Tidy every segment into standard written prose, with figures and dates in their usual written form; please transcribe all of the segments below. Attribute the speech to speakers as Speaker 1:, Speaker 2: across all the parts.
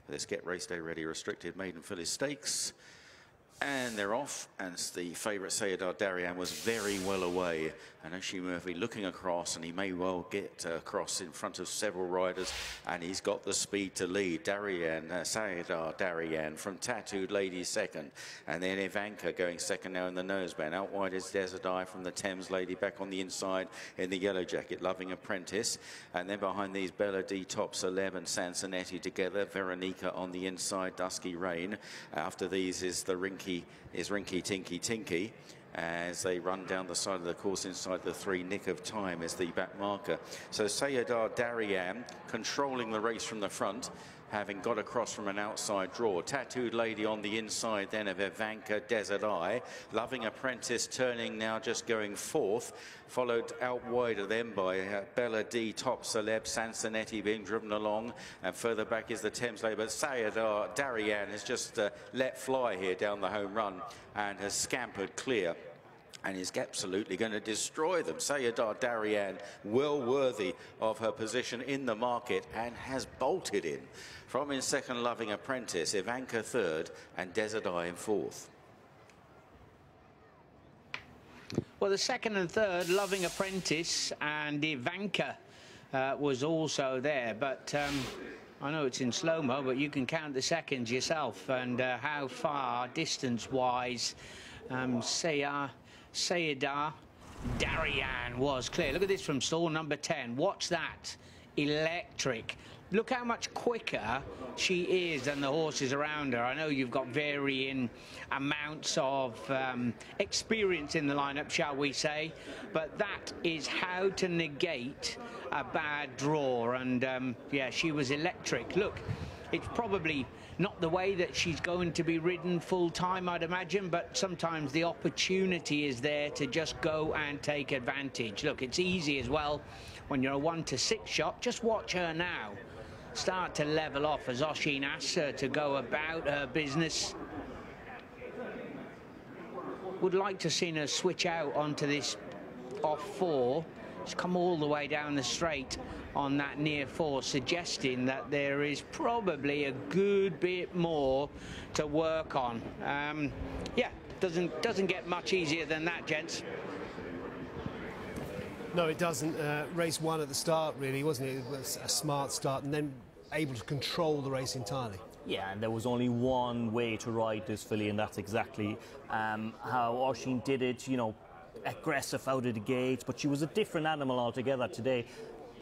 Speaker 1: This Get Race Day Ready Restricted Maiden Filly Stakes. And they're off, and the favourite Saydah Dariyan was very well away. And Oisin Murphy looking across, and he may well get across in front of several riders, and he's got the speed to lead. Saydah Dariyan from Tattooed Lady second, and then Ivanka going second now in the noseband. Out wide is Desert Eye from the Thames Lady, back on the inside in the yellow jacket, Loving Apprentice. And then behind these, Bella D, Top Celeb and Sansonetti together. Veronica on the inside, Dusky Rain. After these is the Rinky Tinky Tinky, as they run down the side of the course inside the 3. Nick of Time is the back marker. So Saydah Dariyan controlling the race from the front, having got across from an outside draw. Tattooed Lady on the inside then of Ivanka, Desert Eye. Loving Apprentice turning now, just going fourth, followed out wide of them by Bella D, Top Celeb, Sansonetti being driven along, and further back is the Thames Lady. But Saydah Dariyan has just let fly here down the home run and has scampered clear, and is absolutely going to destroy them. Saydah Dariyan, well worthy of her position in the market, and has bolted in. From in second, Loving Apprentice, Ivanka third, and Desert Eye in fourth.
Speaker 2: Well, the second and third, Loving Apprentice and Ivanka was also there, but I know it's in slow-mo, but you can count the seconds yourself, and how far distance-wise Saydah Dariyan was clear. Look at this from stall number 10. Watch that. Electric. Look how much quicker she is than the horses around her. I know you've got varying amounts of experience in the lineup, shall we say, but that is how to negate a bad draw. And yeah, she was electric. Look, it's probably not the way that she's going to be ridden full time, I'd imagine, but sometimes the opportunity is there to just go and take advantage. Look, it's easy as well when you're a 1 to 6 shot. Just watch her now start to level off as Oisin asks her to go about her business. Would like to see her switch out onto this off 4. She's come all the way down the straight on that near 4, suggesting that there is probably a good bit more to work on. Yeah, doesn't get much easier than that, gents.
Speaker 3: No, it doesn't. Race 1 at the start, really, wasn't it? It was a smart start, and then able to control the race entirely.
Speaker 4: Yeah, and there was only one way to ride this filly, and that's exactly how Oisin did it. You know, aggressive out of the gates, but she was a different animal altogether today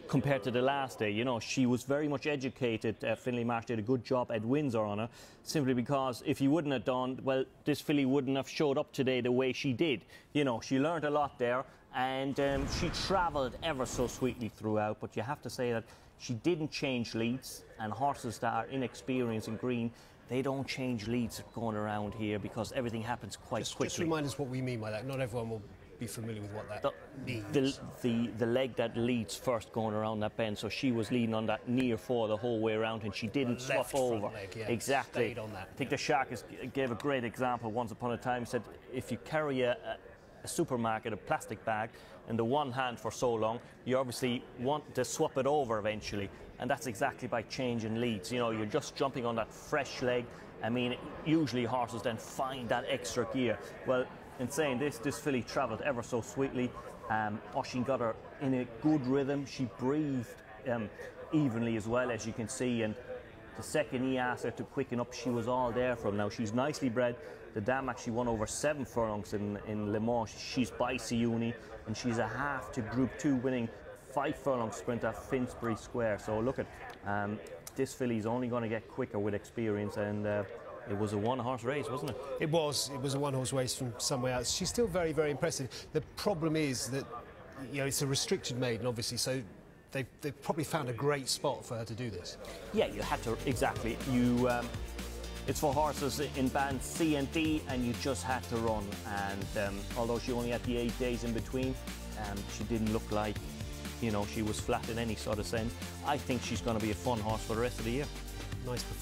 Speaker 4: compared to the last day. You know, she was very much educated. Finlay Marsh did a good job at Windsor on her, simply because if he wouldn't have done, well, this filly wouldn't have showed up today the way she did. You know, she learned a lot there, and she travelled ever so sweetly throughout, but you have to say that she didn't change leads, and horses that are inexperienced in green, they don't change leads going around here because everything happens quite quickly. Just
Speaker 3: remind us what we mean by that. Not everyone will be familiar with what that means.
Speaker 4: The leg that leads first going around that bend, so she was leading on that near 4 the whole way around, and she didn't swap over.
Speaker 3: Leg, yeah,
Speaker 4: exactly.
Speaker 3: Stayed on that.
Speaker 4: I think the Shark gave a great example once upon a time. He said if you carry a supermarket, a plastic bag, in the one hand for so long, you obviously want to swap it over eventually, and that's exactly by changing leads. You know, you're just jumping on that fresh leg. I mean, usually horses then find that extra gear. Well, in saying this filly travelled ever so sweetly. Oisin got her in a good rhythm. She breathed evenly as well, as you can see, and the second he asked her to quicken up, she was all there for him. Now, she's nicely bred. The dam actually won over 7 furlongs in Le Mans. She's by Siuni, and she's a half to Group 2, winning 5 furlong sprint at Finsbury Square. So look at this filly's only going to get quicker with experience, and it was a one-horse race, wasn't it? It was
Speaker 3: a one-horse race from somewhere else. She's still very, very impressive. The problem is that, you know, it's a restricted maiden, obviously, so they've probably found a great spot for her to do this.
Speaker 4: Yeah, you had to, exactly. You, it's for horses in bands C and D, and you just had to run. And although she only had the 8 days in between, she didn't look like, you know, she was flat in any sort of sense. I think she's going to be a fun horse for the rest of the year.
Speaker 3: Nice performance.